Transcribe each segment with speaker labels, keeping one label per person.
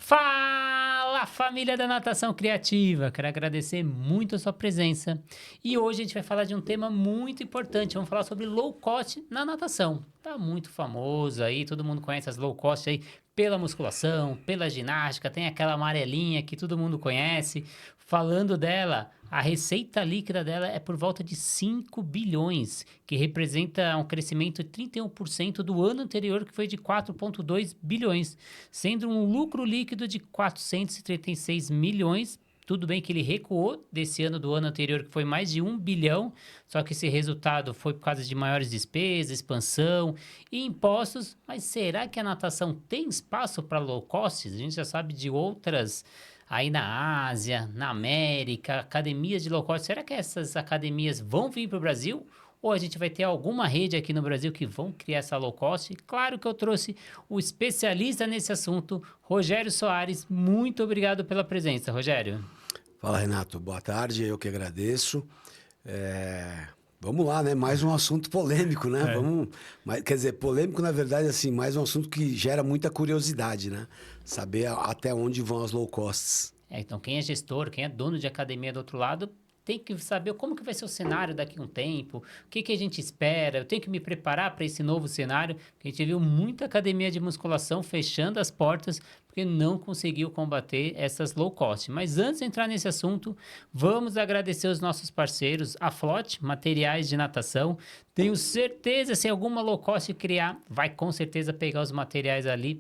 Speaker 1: Fala, família da Natação Criativa! Quero agradecer muito a sua presença. E hoje a gente vai falar de um tema muito importante. Vamos falar sobre low cost na natação. Tá muito famoso aí, todo mundo conhece as low cost aí pela musculação, pela ginástica, tem aquela amarelinha que todo mundo conhece. Falando dela, a receita líquida dela é por volta de 5 bilhões, que representa um crescimento de 31% do ano anterior, que foi de 4,2 bilhões, sendo um lucro líquido de 436 milhões. Tudo bem que ele recuou desse ano do ano anterior, que foi mais de 1 bilhão, só que esse resultado foi por causa de maiores despesas, expansão e impostos. Mas será que a natação tem espaço para low cost? A gente já sabe de outras aí na Ásia, na América, academias de low cost. Será que essas academias vão vir para o Brasil? Ou a gente vai ter alguma rede aqui no Brasil que vão criar essa low cost? Claro que eu trouxe o especialista nesse assunto, Rogério Soares. Muito obrigado pela presença, Rogério.
Speaker 2: Fala, Renato. Boa tarde, eu que agradeço. Vamos lá, né? Mais um assunto polêmico, né? Quer dizer, polêmico, na verdade, assim, mais um assunto que gera muita curiosidade, né? Saber até onde vão as low costs.
Speaker 1: Então, quem é gestor, quem é dono de academia do outro lado, tem que saber como que vai ser o cenário daqui a um tempo, o que a gente espera, eu tenho que me preparar para esse novo cenário, porque a gente viu muita academia de musculação fechando as portas porque não conseguiu combater essas low cost. Mas antes de entrar nesse assunto, vamos agradecer os nossos parceiros, a Flot, materiais de natação. Tenho certeza, se alguma low cost criar, vai com certeza pegar os materiais ali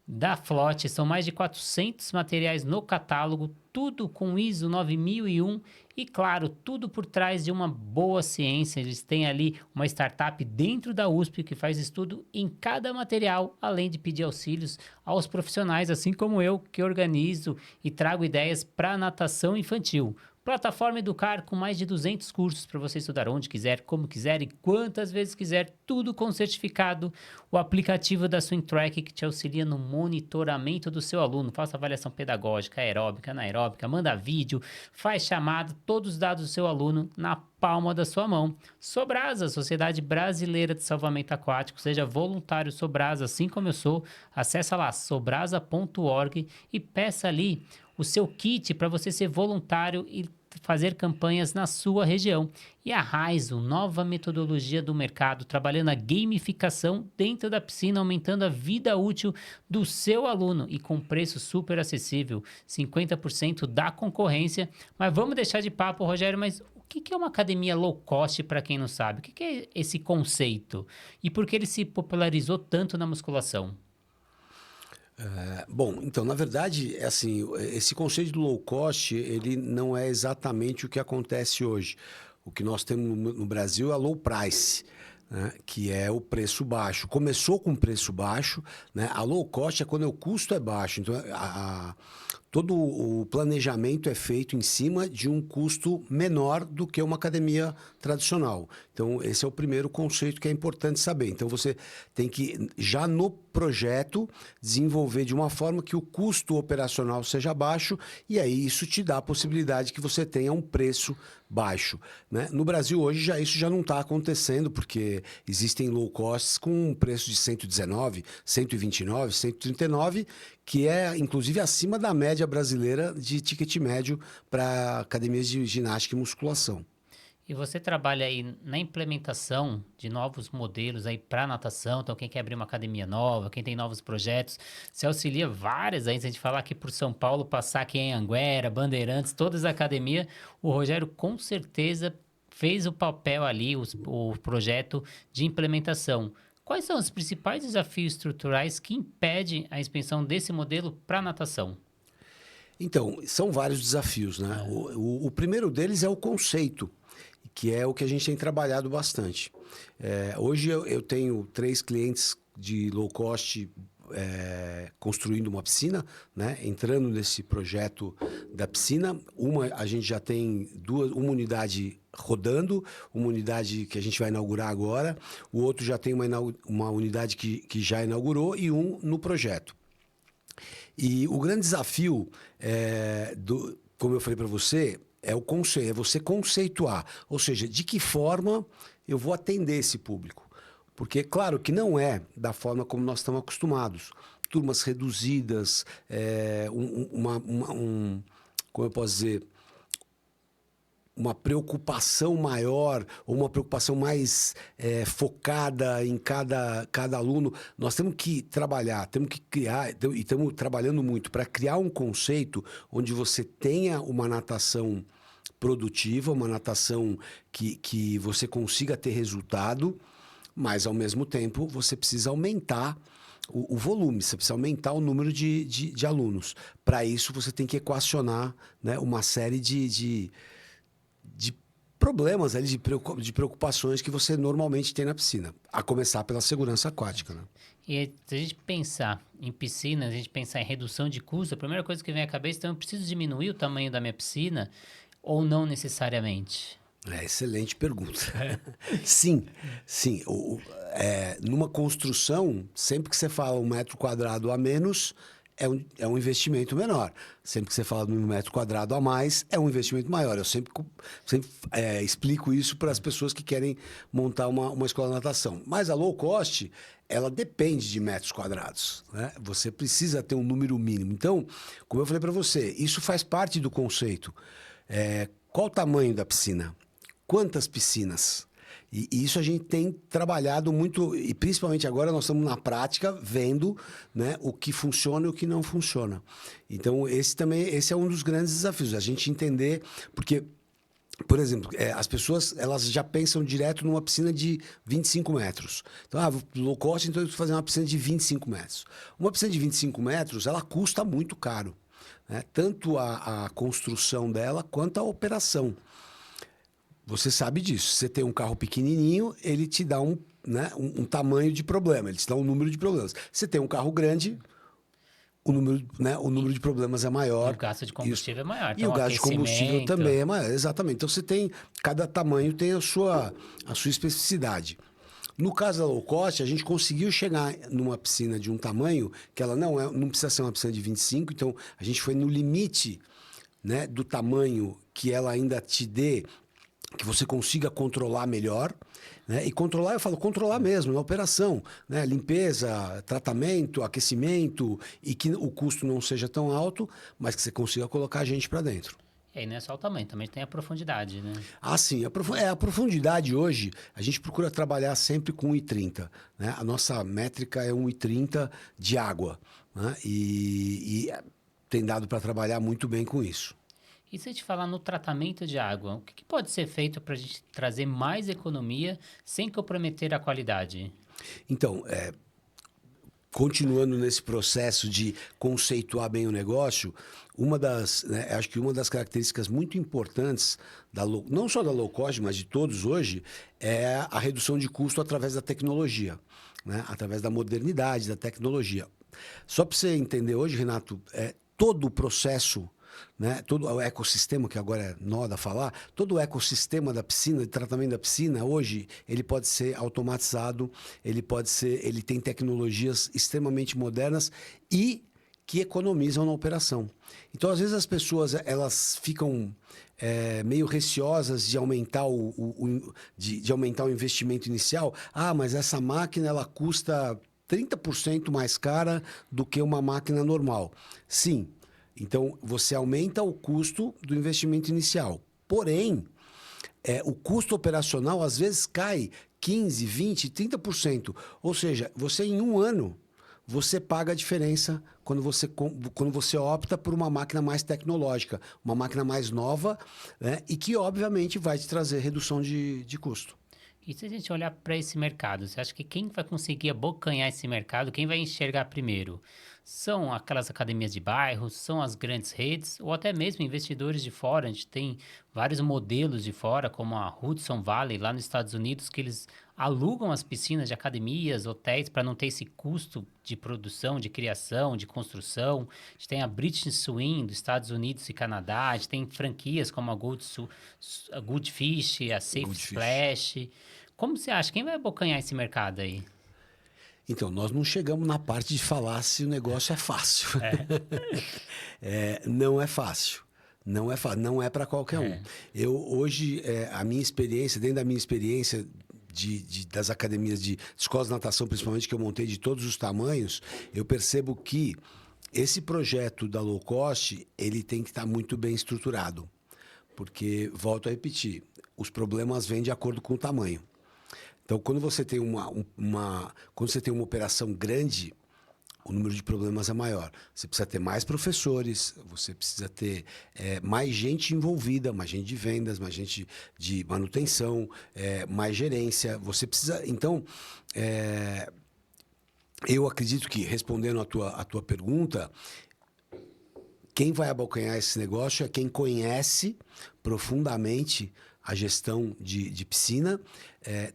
Speaker 1: da Flot. São mais de 400 materiais no catálogo, tudo com ISO 9001 e, claro, tudo por trás de uma boa ciência. Eles têm ali uma startup dentro da USP que faz estudo em cada material, além de pedir auxílios aos profissionais, assim como eu, que organizo e trago ideias para natação infantil. Plataforma Educar, com mais de 200 cursos para você estudar onde quiser, como quiser e quantas vezes quiser, tudo com certificado. O aplicativo da Swim Track, que te auxilia no monitoramento do seu aluno. Faça avaliação pedagógica, aeróbica, anaeróbica, manda vídeo, faz chamada, todos os dados do seu aluno na palma da sua mão. Sobrasa, Sociedade Brasileira de Salvamento Aquático, seja voluntário Sobrasa, assim como eu sou. Acessa lá, sobrasa.org e peça ali o seu kit para você ser voluntário e fazer campanhas na sua região. E a Raizo, nova metodologia do mercado, trabalhando a gamificação dentro da piscina, aumentando a vida útil do seu aluno e com preço super acessível, 50% da concorrência. Mas vamos deixar de papo, Rogério, mas o que é uma academia low cost para quem não sabe? O que é esse conceito? E por que ele se popularizou tanto na musculação?
Speaker 2: Bom, então, na verdade, é assim, esse conceito do low cost, ele não é exatamente o que acontece hoje. O que nós temos no Brasil é a low price, né, que é o preço baixo. Começou com preço baixo, né? A low cost é quando o custo é baixo. Então, todo o planejamento é feito em cima de um custo menor do que uma academia tradicional. Então, esse é o primeiro conceito que é importante saber. Então, você tem que, já no projeto, desenvolver de uma forma que o custo operacional seja baixo e aí isso te dá a possibilidade que você tenha um preço baixo, né? No Brasil, hoje, isso já não está acontecendo, porque existem low costs com um preço de 119, 129, 139, que é, inclusive, acima da média brasileira de ticket médio para academias de ginástica e musculação.
Speaker 1: E você trabalha aí na implementação de novos modelos aí para natação, então quem quer abrir uma academia nova, quem tem novos projetos, você auxilia várias aí, se a gente falar aqui por São Paulo, passar aqui em Anguera, Bandeirantes, todas as academias, o Rogério com certeza fez o papel ali, o projeto de implementação. Quais são os principais desafios estruturais que impedem a expansão desse modelo para natação?
Speaker 2: Então, são vários desafios, né? O primeiro deles é o conceito, que é o que a gente tem trabalhado bastante. Hoje eu tenho 3 clientes de low cost construindo uma piscina, né? Entrando nesse projeto da piscina. A gente já tem uma unidade rodando, uma unidade que a gente vai inaugurar agora, o outro já tem uma unidade que já inaugurou e um no projeto. E o grande desafio, como eu falei para você, é você conceituar, ou seja, de que forma eu vou atender esse público. Porque, claro, que não é da forma como nós estamos acostumados. turmas reduzidas, como eu posso dizer, uma preocupação maior ou uma preocupação mais focada em cada aluno. Nós temos que trabalhar, temos que criar, e estamos trabalhando muito para criar um conceito onde você tenha uma natação produtiva, uma natação que você consiga ter resultado, mas, ao mesmo tempo, você precisa aumentar o volume, você precisa aumentar o número de alunos. Para isso, você tem que equacionar, né, uma série de problemas ali, de preocupações que você normalmente tem na piscina, a começar pela segurança aquática, né?
Speaker 1: E se a gente pensar em piscina, a gente pensar em redução de custo, a primeira coisa que vem à cabeça, então eu preciso diminuir o tamanho da minha piscina ou não necessariamente?
Speaker 2: Excelente pergunta. Sim, sim. Numa construção, sempre que você fala 1 metro quadrado a menos, é um investimento menor. Sempre que você fala de 1 metro quadrado a mais, é um investimento maior. Eu sempre explico isso para as pessoas que querem montar uma escola de natação. Mas a low cost, ela depende de metros quadrados, né? Você precisa ter um número mínimo. Então, como eu falei para você, isso faz parte do conceito. Qual o tamanho da piscina? Quantas piscinas? E isso a gente tem trabalhado muito, e principalmente agora nós estamos na prática vendo, né, o que funciona e o que não funciona. Então, esse é um dos grandes desafios, a gente entender, porque, por exemplo, as pessoas elas já pensam direto numa piscina de 25 metros. Então, low cost, então eu vou fazer uma piscina de 25 metros. Uma piscina de 25 metros, ela custa muito caro, né? Tanto a construção dela quanto a operação. Você sabe disso. Você tem um carro pequenininho, ele te dá um tamanho de problema, ele te dá um número de problemas. Você tem um carro grande, o número de problemas é maior.
Speaker 1: E o gasto de combustível é maior.
Speaker 2: E o gasto de combustível também é maior, exatamente. Então, cada tamanho tem a sua especificidade. No caso da low cost, a gente conseguiu chegar numa piscina de um tamanho que ela não precisa ser uma piscina de 25, então a gente foi no limite, né, do tamanho que ela ainda te dê, que você consiga controlar melhor, né? E controlar, eu falo controlar mesmo, na operação, né? Limpeza, tratamento, aquecimento, e que o custo não seja tão alto, mas que você consiga colocar a gente para dentro.
Speaker 1: E aí não é só o tamanho, também tem a profundidade, né?
Speaker 2: Ah, sim. A profundidade hoje, a gente procura trabalhar sempre com 1,30, né? A nossa métrica é 1,30 de água, né? E tem dado para trabalhar muito bem com isso.
Speaker 1: E se a gente falar no tratamento de água, o que pode ser feito para a gente trazer mais economia sem comprometer a qualidade?
Speaker 2: Então, continuando nesse processo de conceituar bem o negócio, acho que uma das características muito importantes, não só da low cost, mas de todos hoje, é a redução de custo através da tecnologia, né? Através da modernidade, da tecnologia. Só para você entender hoje, Renato, todo o processo, né, todo o ecossistema, que agora é moda falar, todo o ecossistema da piscina, de tratamento da piscina, hoje, ele pode ser automatizado, ele tem tecnologias extremamente modernas e que economizam na operação. Então, às vezes, as pessoas elas ficam meio receosas de aumentar de aumentar o investimento inicial. Ah, mas essa máquina ela custa 30% mais cara do que uma máquina normal. Sim. Então, você aumenta o custo do investimento inicial. Porém, o custo operacional, às vezes, cai 15%, 20%, 30%. Ou seja, você em um ano, você paga a diferença quando você opta por uma máquina mais tecnológica, uma máquina mais nova, né? E que, obviamente, vai te trazer redução de custo.
Speaker 1: E se a gente olhar para esse mercado, você acha que quem vai conseguir abocanhar esse mercado, quem vai enxergar primeiro? São aquelas academias de bairro, são as grandes redes, ou até mesmo investidores de fora. A gente tem vários modelos de fora, como a Hudson Valley, lá nos Estados Unidos, que eles alugam as piscinas de academias, hotéis, para não ter esse custo de produção, de criação, de construção. A gente tem a British Swim dos Estados Unidos e Canadá, a gente tem franquias como a Good Fish, a Safe Splash. Como você acha? Quem vai abocanhar esse mercado aí?
Speaker 2: Então, nós não chegamos na parte de falar se o negócio é fácil. Não é fácil. Não é fácil, não é para qualquer um. Eu hoje, a minha experiência, dentro da minha experiência das academias de escolas de natação, principalmente, que eu montei de todos os tamanhos, eu percebo que esse projeto da low cost, ele tem que estar muito bem estruturado. Porque, volto a repetir, os problemas vêm de acordo com o tamanho. Então, quando você tem quando você tem uma operação grande, o número de problemas é maior. Você precisa ter mais professores, você precisa ter mais gente envolvida, mais gente de vendas, mais gente de manutenção, mais gerência. Você precisa... Então, eu acredito que, respondendo a tua pergunta, quem vai abocanhar esse negócio é quem conhece profundamente a gestão de piscina,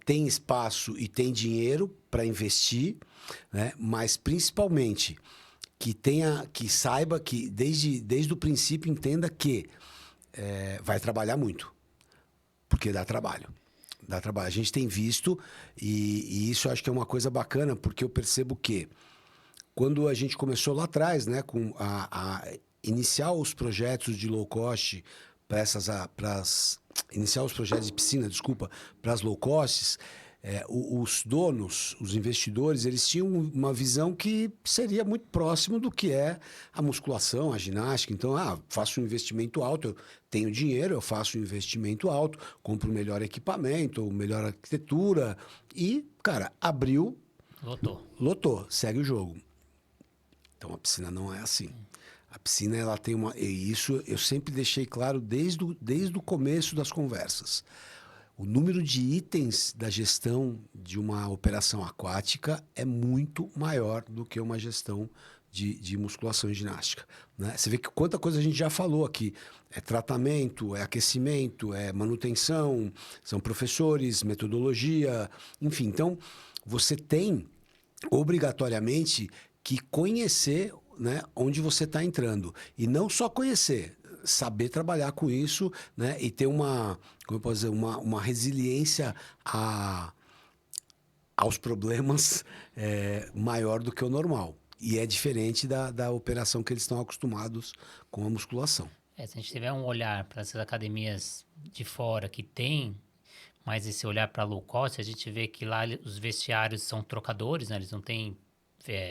Speaker 2: tem espaço e tem dinheiro para investir, né? Mas principalmente que saiba que desde o princípio entenda que vai trabalhar muito, porque dá trabalho. Dá trabalho. A gente tem visto, e isso eu acho que é uma coisa bacana, porque eu percebo que quando a gente começou lá atrás, né, com a iniciar os projetos de low cost iniciar os projetos de piscina, desculpa, para as low costs, os donos, os investidores, eles tinham uma visão que seria muito próximo do que é a musculação, a ginástica. Então, faço um investimento alto, eu tenho dinheiro, eu faço um investimento alto, compro o melhor equipamento, melhor arquitetura e, cara, abriu, lotou, segue o jogo. Então, a piscina não é assim. A piscina, ela tem e isso eu sempre deixei claro desde o começo das conversas. O número de itens da gestão de uma operação aquática é muito maior do que uma gestão de musculação e ginástica, né? Você vê que quanta coisa a gente já falou aqui. É tratamento, é aquecimento, é manutenção, são professores, metodologia, enfim. Então, você tem obrigatoriamente que conhecer, né, onde você está entrando. E não só conhecer, saber trabalhar com isso, né, e ter como eu posso dizer, uma resiliência aos problemas maior do que o normal. E é diferente da operação que eles estão acostumados com a musculação.
Speaker 1: Se a gente tiver um olhar para essas academias de fora que tem mais esse olhar para low cost, a gente vê que lá os vestiários são trocadores, né? Eles não têm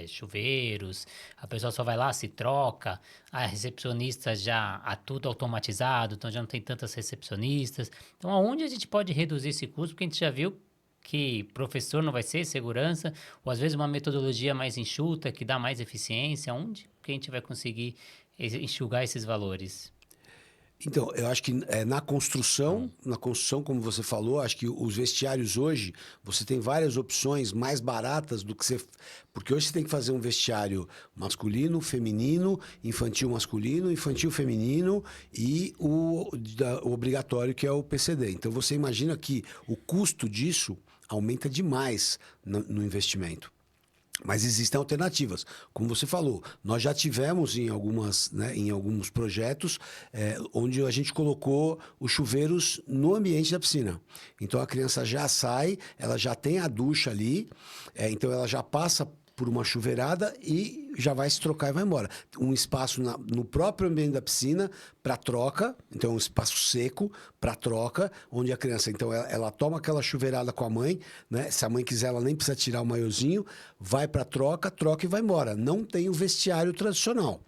Speaker 1: chuveiros, a pessoa só vai lá, se troca, a recepcionista já tudo automatizado, então já não tem tantas recepcionistas. Então, aonde a gente pode reduzir esse custo? Porque a gente já viu que professor não vai ser segurança, ou às vezes uma metodologia mais enxuta, que dá mais eficiência. Onde que a gente vai conseguir enxugar esses valores?
Speaker 2: Então, eu acho que na construção, como você falou, acho que os vestiários hoje, você tem várias opções mais baratas do que você... Porque hoje você tem que fazer um vestiário masculino, feminino, infantil masculino, infantil feminino e o obrigatório, que é o PCD. Então, você imagina que o custo disso aumenta demais no investimento. Mas existem alternativas. Como você falou, nós já tivemos em alguns projetos onde a gente colocou os chuveiros no ambiente da piscina. Então a criança já sai, ela já tem a ducha ali, então ela já passa por uma chuveirada e já vai se trocar e vai embora. Um espaço no próprio ambiente da piscina para troca, então um espaço seco para troca, onde a criança, então ela toma aquela chuveirada com a mãe, né? Se a mãe quiser, ela nem precisa tirar o maiozinho, vai para troca e vai embora. Não tem o vestiário tradicional.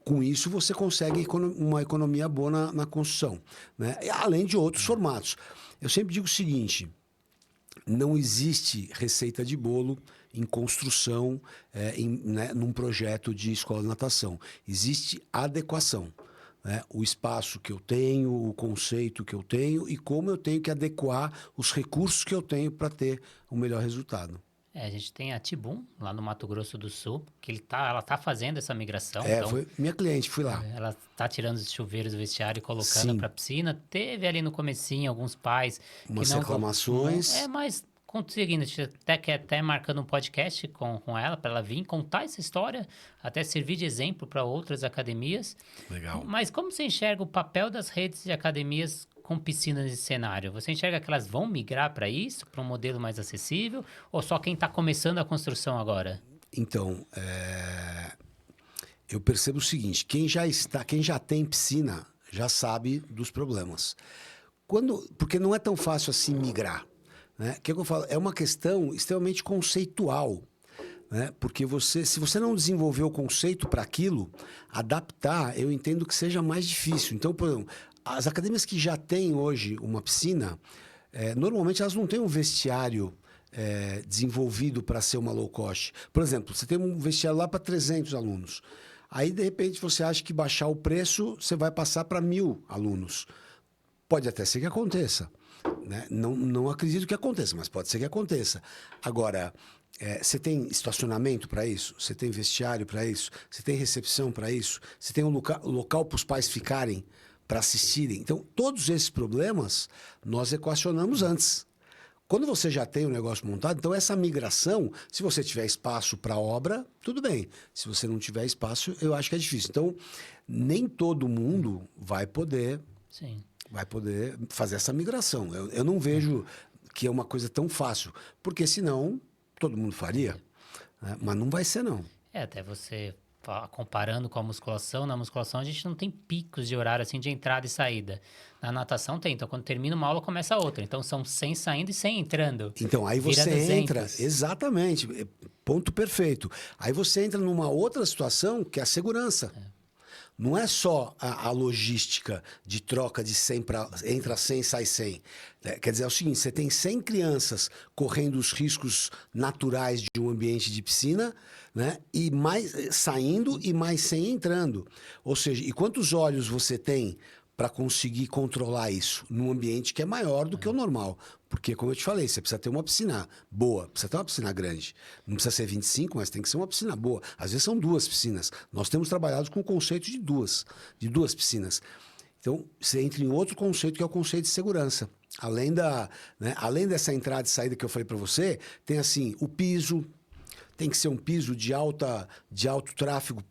Speaker 2: Com isso você consegue uma economia boa na construção, né? Além de outros formatos. Eu sempre digo o seguinte: não existe receita de bolo em construção, num projeto de escola de natação. Existe adequação, né? O espaço que eu tenho, o conceito que eu tenho e como eu tenho que adequar os recursos que eu tenho para ter o melhor resultado.
Speaker 1: A gente tem a Tibum, lá no Mato Grosso do Sul, que ela tá fazendo essa migração.
Speaker 2: Então, foi minha cliente, fui lá.
Speaker 1: Ela tá tirando os chuveiros do vestiário e colocando para a piscina. Teve ali no comecinho alguns pais
Speaker 2: umas reclamações.
Speaker 1: Mas conseguindo, até marcando um podcast com ela, para ela vir contar essa história, até servir de exemplo para outras academias.
Speaker 2: Legal.
Speaker 1: Mas como você enxerga o papel das redes de academias com piscinas de cenário? Você enxerga que elas vão migrar para isso, para um modelo mais acessível, ou só quem está começando a construção agora?
Speaker 2: Então, eu percebo o seguinte: quem já tem piscina já sabe dos problemas. Porque não é tão fácil assim migrar. né? Que é o que eu falo, é uma questão extremamente conceitual, né? Porque se você não desenvolver o conceito para aquilo, adaptar, eu entendo que seja mais difícil. Então, por exemplo, as academias que já têm hoje uma piscina, normalmente elas não têm um vestiário desenvolvido para ser uma low cost. Por exemplo, você tem um vestiário lá para 300 alunos. Aí, de repente, você acha que baixar o preço, você vai passar para 1.000 alunos. Pode até ser que aconteça, né? Não acredito que aconteça, mas pode ser que aconteça. Agora, você tem estacionamento para isso? Você tem vestiário para isso? Você tem recepção para isso? Você tem um local para os pais ficarem, para assistirem? Então, todos esses problemas nós equacionamos antes. Quando você já tem o negócio montado, então essa migração, se você tiver espaço para obra, tudo bem. Se você não tiver espaço, eu acho que é difícil. Então, nem todo mundo
Speaker 1: Sim.
Speaker 2: vai poder fazer essa migração. Eu não vejo que é uma coisa tão fácil, porque senão todo mundo faria, né? Mas não vai ser, não.
Speaker 1: Até você comparando com a musculação, na musculação a gente não tem picos de horário assim de entrada e saída. Na natação tem, então quando termina uma aula começa outra. Então são 100 saindo e 100 entrando.
Speaker 2: Então aí
Speaker 1: Vira
Speaker 2: você
Speaker 1: 200.
Speaker 2: entra, exatamente, ponto perfeito. Aí você entra numa outra situação que é a segurança. Não é só a logística de troca de 100 para entra 100 sai 100. Quer dizer, é o seguinte, você tem 100 crianças correndo os riscos naturais de um ambiente de piscina, né? E mais saindo e mais 100 entrando. Ou seja, e quantos olhos você tem para conseguir controlar isso num ambiente que é maior do que o normal? Porque, como eu te falei, você precisa ter uma piscina boa, precisa ter uma piscina grande. Não precisa ser 25, mas tem que ser uma piscina boa. Às vezes são 2 piscinas. Nós temos trabalhado com o conceito de duas piscinas. Então, você entra em outro conceito, que é o conceito de segurança. Além dessa entrada e saída que eu falei para você, tem assim, o piso. Tem que ser um piso de alto tráfego,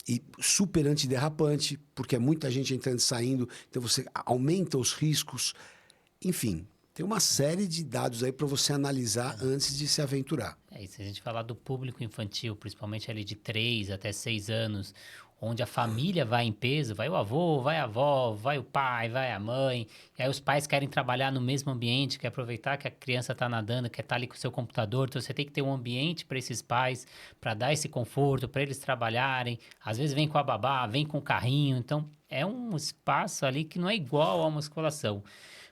Speaker 2: e super antiderrapante, porque é muita gente entrando e saindo, então você aumenta os riscos. Enfim, tem uma série de dados aí para você analisar antes de se aventurar.
Speaker 1: E se a gente falar do público infantil, principalmente ali de 3 até 6 anos, onde a família vai em peso, vai o avô, vai a avó, vai o pai, vai a mãe, e aí os pais querem trabalhar no mesmo ambiente, quer aproveitar que a criança está nadando, quer estar ali com o seu computador, então você tem que ter um ambiente para esses pais, para dar esse conforto, para eles trabalharem, às vezes vem com a babá, vem com o carrinho, então é um espaço ali que não é igual à musculação.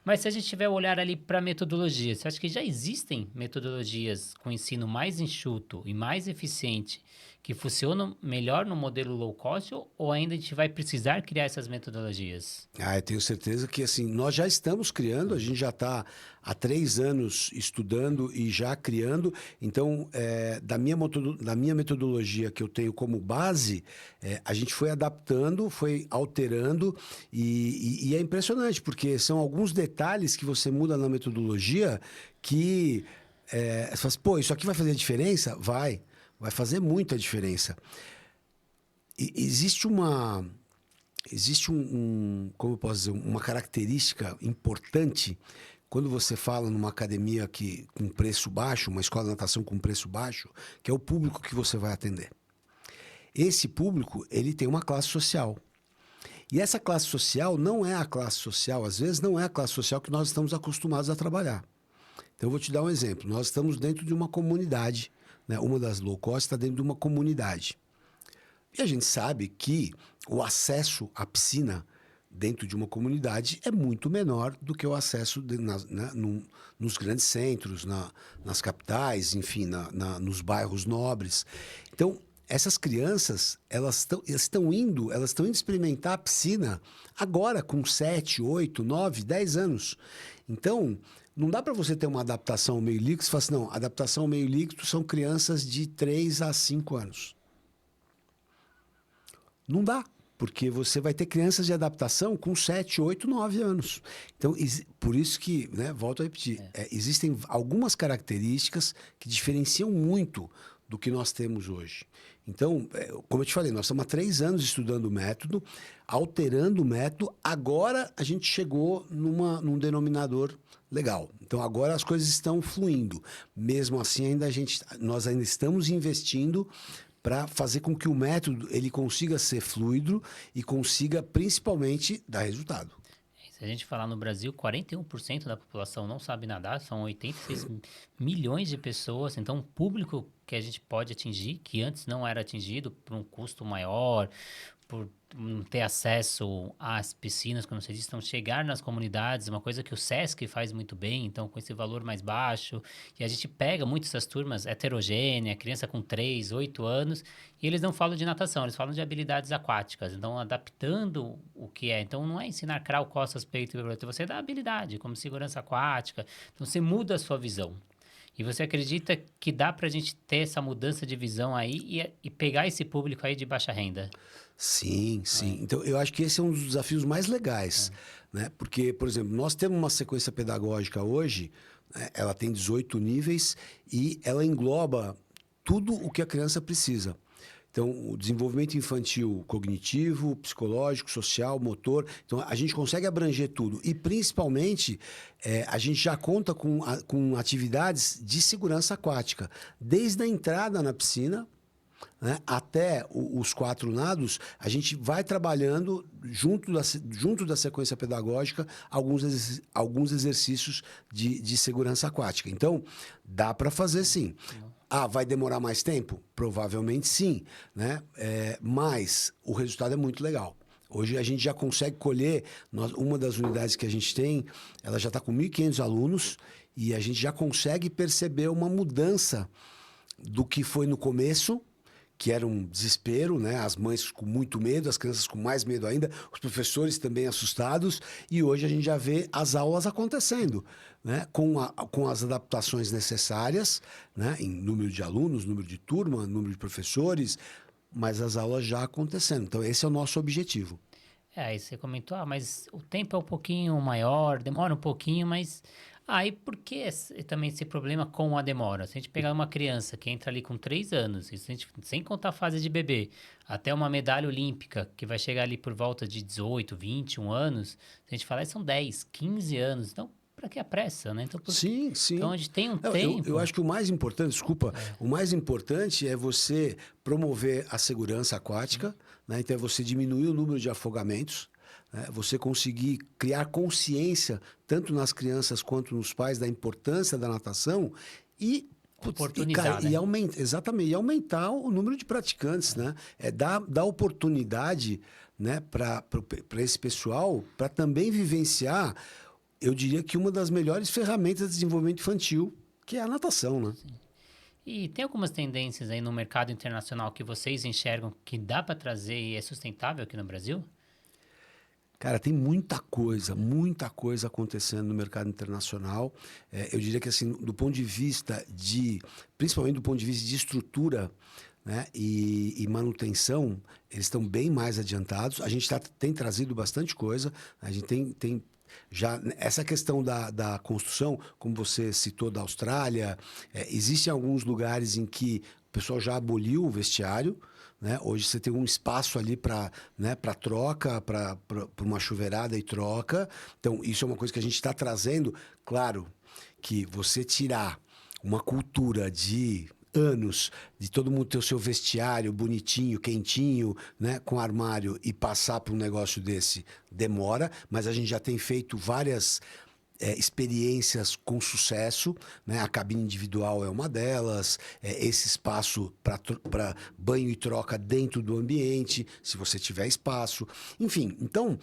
Speaker 1: Mas se a gente tiver o olhar ali para metodologia, você acha que já existem metodologias com ensino mais enxuto e mais eficiente que funcionam melhor no modelo low cost ou ainda a gente vai precisar criar essas metodologias?
Speaker 2: Eu tenho certeza que assim, nós já estamos criando, a gente já está há 3 anos estudando e já criando. Então, da minha metodologia que eu tenho como base, a gente foi adaptando, foi alterando e é impressionante, porque são alguns detalhes que você muda na metodologia que você fala assim, pô, isso aqui vai fazer diferença? Vai fazer muita diferença. Existe como eu posso dizer, uma característica importante quando você fala numa academia com preço baixo, uma escola de natação com preço baixo, que é o público que você vai atender. Esse público, ele tem uma classe social. E essa classe social não é a classe social, às vezes não é a classe social que nós estamos acostumados a trabalhar. Então eu vou te dar um exemplo. Nós estamos dentro de uma comunidade, né? Uma das low cost está dentro de uma comunidade. E a gente sabe que o acesso à piscina dentro de uma comunidade é muito menor do que o acesso nos grandes centros, nas capitais, enfim, nos bairros nobres. Então, essas crianças, elas estão indo experimentar a piscina agora com 7, 8, 9, 10 anos. Então, não dá para você ter uma adaptação ao meio líquido e falar assim, não, adaptação ao meio líquido são crianças de 3 a 5 anos. Não dá, porque você vai ter crianças de adaptação com 7, 8, 9 anos. Então, por isso que, né, volto a repetir, existem algumas características que diferenciam muito do que nós temos hoje. Então, como eu te falei, nós estamos há 3 anos estudando o método, alterando o método, agora a gente chegou num denominador legal. Então, agora as coisas estão fluindo. Mesmo assim, nós ainda estamos investindo para fazer com que o método ele consiga ser fluido e consiga principalmente dar resultado.
Speaker 1: A Se a gente falar no Brasil, 41% da população não sabe nadar, são 86 milhões de pessoas. Então, um público que a gente pode atingir, que antes não era atingido por um custo maior, por não ter acesso às piscinas, como você disse, então chegar nas comunidades, uma coisa que o SESC faz muito bem, então com esse valor mais baixo, e a gente pega muito essas turmas heterogêneas, criança com 3, 8 anos, e eles não falam de natação, eles falam de habilidades aquáticas, então adaptando o que é, então não é ensinar crawl, costas, peito, você dá habilidade, como segurança aquática, então você muda a sua visão. E você acredita que dá para a gente ter essa mudança de visão aí e pegar esse público aí de baixa renda?
Speaker 2: Sim, sim. Então, eu acho que esse é um dos desafios mais legais, né? Porque, por exemplo, nós temos uma sequência pedagógica hoje, né? Ela tem 18 níveis e ela engloba tudo o que a criança precisa. Então, o desenvolvimento infantil cognitivo, psicológico, social, motor. Então, a gente consegue abranger tudo. E, principalmente, a gente já conta com atividades de segurança aquática. Desde a entrada na piscina, né, até os 4 nados, a gente vai trabalhando, junto da sequência pedagógica, alguns exercícios de segurança aquática. Então, dá para fazer sim. Ah, vai demorar mais tempo? Provavelmente sim, né? Mas o resultado é muito legal. Hoje a gente já consegue colher, uma das unidades que a gente tem, ela já está com 1.500 alunos e a gente já consegue perceber uma mudança do que foi no começo, que era um desespero, né? As mães com muito medo, as crianças com mais medo ainda, os professores também assustados, e hoje a gente já vê as aulas acontecendo, né? Com as adaptações necessárias, né? Em número de alunos, número de turma, número de professores, mas as aulas já acontecendo. Então, esse é o nosso objetivo.
Speaker 1: Aí você comentou, mas o tempo é um pouquinho maior, demora um pouquinho, mas aí por que também esse problema com a demora? Se a gente pegar uma criança que entra ali com 3 anos, e se a gente, sem contar a fase de bebê, até uma medalha olímpica, que vai chegar ali por volta de 18, 21 anos, se a gente falar, são 10, 15 anos. Então, para que a pressa, né? Então,
Speaker 2: Sim,
Speaker 1: então
Speaker 2: sim.
Speaker 1: a gente tem um
Speaker 2: Não, eu
Speaker 1: tempo.
Speaker 2: acho que o mais importante, desculpa, o mais importante é você promover a segurança aquática, né? Então é você diminuir o número de afogamentos, né? Você conseguir criar consciência, tanto nas crianças quanto nos pais, da importância da natação e.
Speaker 1: Oportunizar, né?
Speaker 2: Exatamente, e aumentar o número de praticantes, né? Dar oportunidade, né, para esse pessoal, para também vivenciar, eu diria que uma das melhores ferramentas de desenvolvimento infantil, que é a natação, né?
Speaker 1: E tem algumas tendências aí no mercado internacional que vocês enxergam que dá para trazer e é sustentável aqui no Brasil?
Speaker 2: Cara, tem muita coisa acontecendo no mercado internacional. Eu diria que, assim, do ponto de vista principalmente do ponto de vista de estrutura, né, e manutenção, eles estão bem mais adiantados. A gente tem trazido bastante coisa. A gente tem já essa questão da construção, como você citou, da Austrália, existem alguns lugares em que o pessoal já aboliu o vestiário, né? Hoje você tem um espaço ali para, né, para troca, para uma chuveirada e troca. Então, isso é uma coisa que a gente está trazendo. Claro que você tirar uma cultura de anos, de todo mundo ter o seu vestiário bonitinho, quentinho, né, com armário, e passar para um negócio desse demora, mas a gente já tem feito várias experiências com sucesso, né? A cabine individual é uma delas, esse espaço para banho e troca dentro do ambiente, se você tiver espaço. Enfim, então,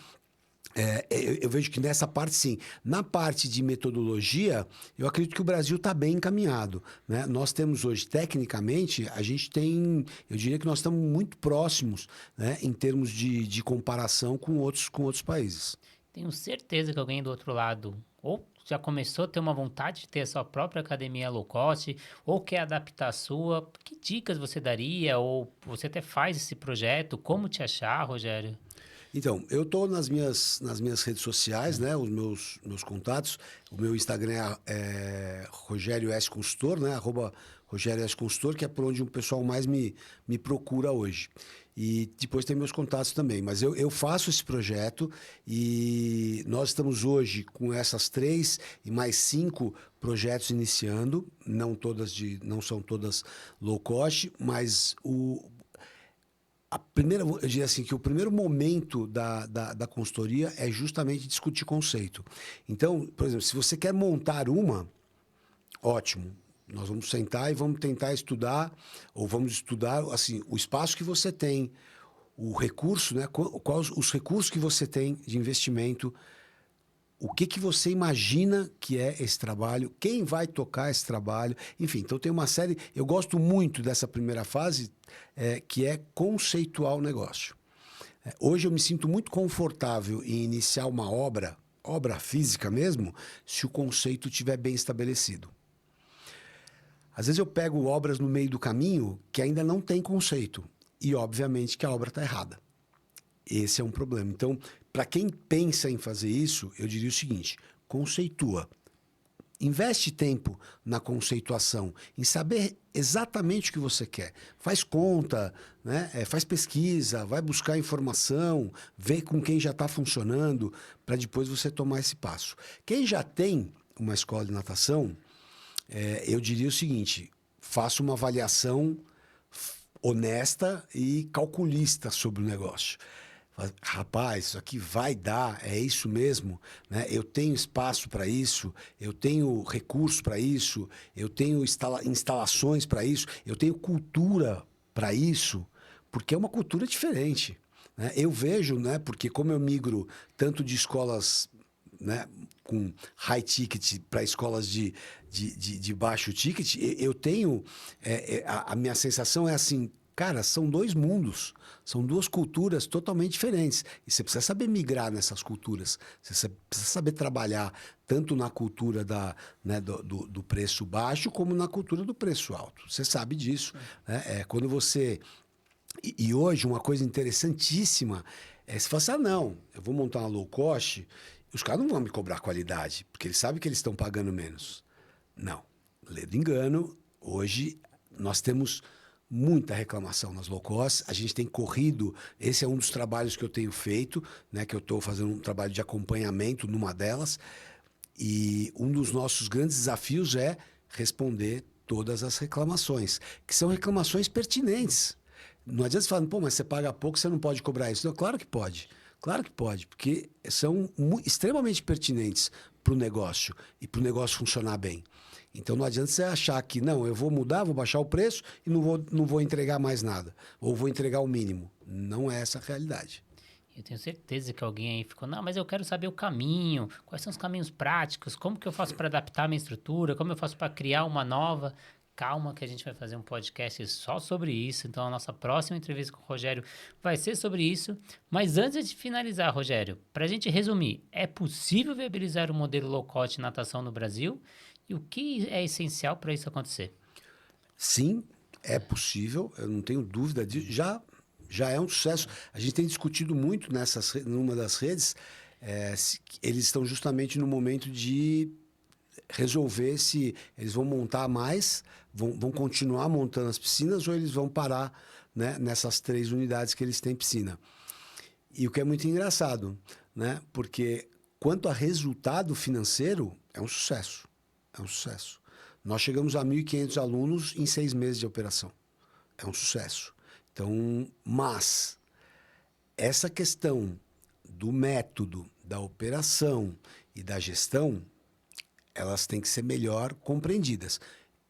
Speaker 2: eu vejo que nessa parte, sim. Na parte de metodologia, eu acredito que o Brasil está bem encaminhado, né? Nós temos hoje, tecnicamente, a gente tem, eu diria que nós estamos muito próximos, né, em termos de comparação com outros países.
Speaker 1: Tenho certeza que alguém do outro lado ou já começou a ter uma vontade de ter a sua própria academia low cost, ou quer adaptar a sua. Que dicas você daria? Ou você até faz esse projeto? Como te achar, Rogério?
Speaker 2: Então, eu estou nas minhas redes sociais, né? Os meus contatos. O meu Instagram é Rogério S. Consultor, né? @Rogério S. Consultor, que é por onde o pessoal mais me procura hoje. E depois tem meus contatos também. Mas eu faço esse projeto e nós estamos hoje com essas 3 e mais 5 projetos iniciando. Não são todas low cost, mas eu diria assim, que o primeiro momento da consultoria é justamente discutir conceito. Então, por exemplo, se você quer montar ótimo. Nós vamos sentar e vamos tentar estudar, ou vamos estudar assim, o espaço que você tem, o recurso, né? Quais os recursos que você tem de investimento, o que você imagina que é esse trabalho, quem vai tocar esse trabalho, enfim. Então tem uma série. Eu gosto muito dessa primeira fase, que é conceituar o negócio. Hoje eu me sinto muito confortável em iniciar uma obra física mesmo, se o conceito estiver bem estabelecido. Às vezes eu pego obras no meio do caminho que ainda não tem conceito. E, obviamente, que a obra está errada. Esse é um problema. Então, para quem pensa em fazer isso, eu diria o seguinte: conceitua. Investe tempo na conceituação, em saber exatamente o que você quer. Faz conta, né? Faz pesquisa, vai buscar informação, vê com quem já está funcionando, para depois você tomar esse passo. Quem já tem uma escola de natação, eu diria o seguinte: faça uma avaliação honesta e calculista sobre o negócio. Rapaz, isso aqui vai dar, é isso mesmo, né? Eu tenho espaço para isso, eu tenho recurso para isso, eu tenho instalações para isso, eu tenho cultura para isso, porque é uma cultura diferente, né? Eu vejo, né? Porque como eu migro tanto de escolas, né, com high ticket para escolas de baixo ticket, eu tenho... a minha sensação é assim, cara, são dois mundos, são duas culturas totalmente diferentes. E você precisa saber migrar nessas culturas, você precisa saber trabalhar tanto na cultura do preço baixo como na cultura do preço alto. Você sabe disso, né? Quando você... E hoje, uma coisa interessantíssima é se você fala assim, não, eu vou montar uma low cost... Os caras não vão me cobrar qualidade, porque eles sabem que eles estão pagando menos. Não. Ledo engano, hoje nós temos muita reclamação nas low cost. A gente tem corrido, esse é um dos trabalhos que eu tenho feito, né, que eu estou fazendo um trabalho de acompanhamento numa delas. E um dos nossos grandes desafios é responder todas as reclamações, que são reclamações pertinentes. Não adianta você falar, pô, mas você paga pouco, você não pode cobrar isso. Não, claro que pode. Claro que pode, porque são extremamente pertinentes para o negócio e para o negócio funcionar bem. Então não adianta você achar que, não, eu vou mudar, vou baixar o preço e não vou entregar mais nada. Ou vou entregar o mínimo. Não é essa a realidade.
Speaker 1: Eu tenho certeza que alguém aí ficou, não, mas eu quero saber o caminho, quais são os caminhos práticos, como que eu faço para adaptar a minha estrutura, como eu faço para criar uma nova... Calma que a gente vai fazer um podcast só sobre isso. Então, a nossa próxima entrevista com o Rogério vai ser sobre isso. Mas antes de finalizar, Rogério, para a gente resumir, é possível viabilizar o modelo low cost de natação no Brasil? E o que é essencial para isso acontecer?
Speaker 2: Sim, é possível. Eu não tenho dúvida disso. Já é um sucesso. A gente tem discutido muito numa das redes. Eles estão justamente no momento de resolver se eles vão montar mais, vão continuar montando as piscinas ou eles vão parar, né, nessas 3 unidades que eles têm piscina. E o que é muito engraçado, né? Porque quanto a resultado financeiro, é um sucesso. É um sucesso. Nós chegamos a 1.500 alunos em 6 meses de operação. É um sucesso. Então, mas essa questão do método, da operação e da gestão, elas têm que ser melhor compreendidas.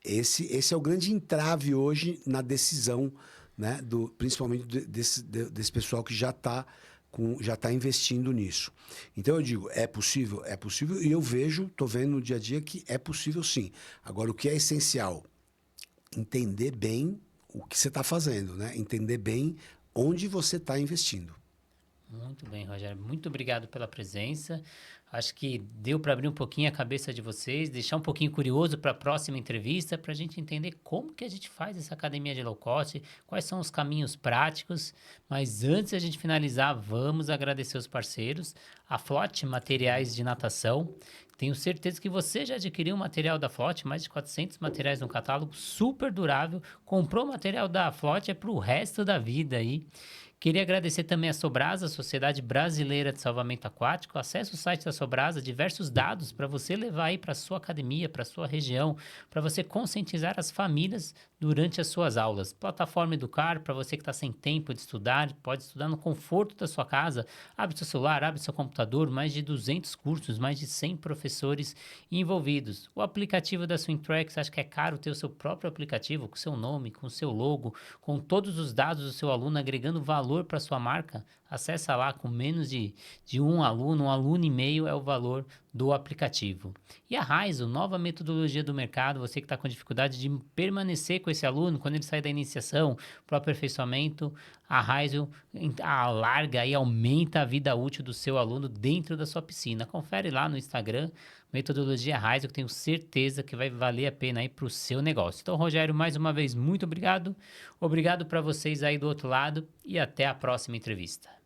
Speaker 2: Esse é o grande entrave hoje na decisão, né, principalmente desse pessoal que já está investindo nisso. Então eu digo, é possível e eu estou vendo no dia a dia que é possível sim. Agora, o que é essencial? Entender bem o que você está fazendo, né? Entender bem onde você está investindo.
Speaker 1: Muito bem, Rogério. Muito obrigado pela presença. Acho que deu para abrir um pouquinho a cabeça de vocês, deixar um pouquinho curioso para a próxima entrevista, para a gente entender como que a gente faz essa academia de low cost, quais são os caminhos práticos. Mas antes de a gente finalizar, vamos agradecer os parceiros, a Flote Materiais de Natação. Tenho certeza que você já adquiriu o material da Flote, mais de 400 materiais no catálogo, super durável. Comprou o material da Flote, é para o resto da vida aí. Queria agradecer também a Sobrasa, Sociedade Brasileira de Salvamento Aquático. Acesse o site da Sobrasa, diversos dados para você levar aí para sua academia, para sua região, para você conscientizar as famílias durante as suas aulas. Plataforma Educar, para você que está sem tempo de estudar, pode estudar no conforto da sua casa. Abre seu celular, abre seu computador, mais de 200 cursos, mais de 100 professores envolvidos. O aplicativo da Swingtrack, você acha que é caro ter o seu próprio aplicativo, com seu nome, com seu logo, com todos os dados do seu aluno, agregando valor para sua marca? Acessa lá, com menos de um aluno e meio é o valor do aplicativo. E a Raizo, nova metodologia do mercado, você que está com dificuldade de permanecer com esse aluno, quando ele sai da iniciação para o aperfeiçoamento, a Raizo alarga e aumenta a vida útil do seu aluno dentro da sua piscina. Confere lá no Instagram, metodologia Raizo, que tenho certeza que vai valer a pena aí para o seu negócio. Então, Rogério, mais uma vez, muito obrigado. Obrigado para vocês aí do outro lado e até a próxima entrevista.